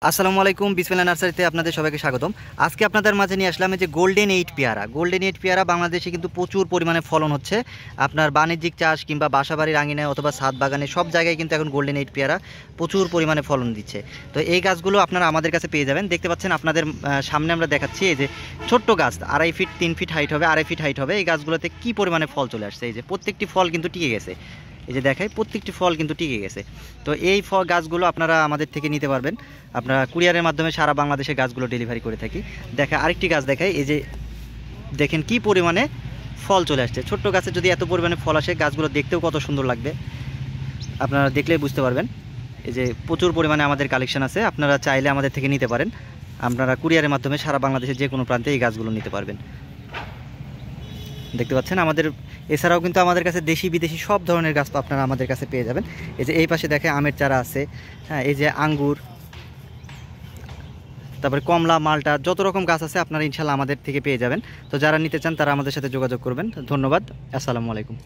আসসালামু আলাইকুম, বিসমিল্লাহ নার্সারিতে আপনাদের সবাইকে স্বাগতম। আজকে আপনাদের মাঝে নিয়ে আসলাম এই যে গোল্ডেন এইট পেয়ারা। গোল্ডেন এইট পেয়ারা বাংলাদেশে কিন্তু প্রচুর পরিমাণে ফলন হচ্ছে। আপনার বাণিজ্যিক চাষ কিংবা বাসাবাড়ির আঙিনায় অথবা ছাদ বাগানে সব জায়গায় কিন্তু এখন গোল্ডেন এইট পেয়ারা প্রচুর পরিমাণে ফলন দিচ্ছে। তো এই গাছগুলো আপনারা আমাদের কাছে পেয়ে যাবেন। দেখতে পাচ্ছেন আপনাদের সামনে আমরা দেখাচ্ছি এই যে ছোট্ট গাছ, 2.5 ফিট 3 ফিট হাইট হবে, 2.5 ফিট হাইট হবে। এই গাছগুলোতে কী পরিমাণে ফল চলে আসছে, এই যে প্রত্যেকটি ফল কিন্তু টিকে গেছে। এই যে দেখায় প্রত্যেকটি ফল কিন্তু টিকে গেছে। তো এই গাছগুলো আপনারা আমাদের থেকে নিতে পারবেন। আপনারা কুরিয়ারের মাধ্যমে সারা বাংলাদেশে গাছগুলো ডেলিভারি করে থাকি। দেখা আরেকটি গাছ দেখায়, এই যে দেখেন কি পরিমাণে ফল চলে আসছে। ছোট্ট গাছে যদি এত পরিমাণে ফল আসে, গাছগুলো দেখতেও কত সুন্দর লাগবে, আপনারা দেখলেই বুঝতে পারবেন। এই যে প্রচুর পরিমাণে আমাদের কালেকশন আছে, আপনারা চাইলে আমাদের থেকে নিতে পারেন। আপনারা কুরিয়ারের মাধ্যমে সারা বাংলাদেশের যে কোনো প্রান্তে এই গাছগুলো নিতে পারবেন। দেখতে পাচ্ছেন আমাদের এছাড়াও কিন্তু আমাদের কাছে দেশি বিদেশি সব ধরনের গাছ আপনারা আমাদের কাছে পেয়ে যাবেন। এই যে এই পাশে দেখে আমের চারা আছে, হ্যাঁ, এই যে আঙ্গুর, তারপরে কমলা, মালটা, যত রকম গাছ আছে আপনারা ইনশাল্লাহ আমাদের থেকে পেয়ে যাবেন। তো যারা নিতে চান তারা আমাদের সাথে যোগাযোগ করবেন। ধন্যবাদ, আসসালামু আলাইকুম।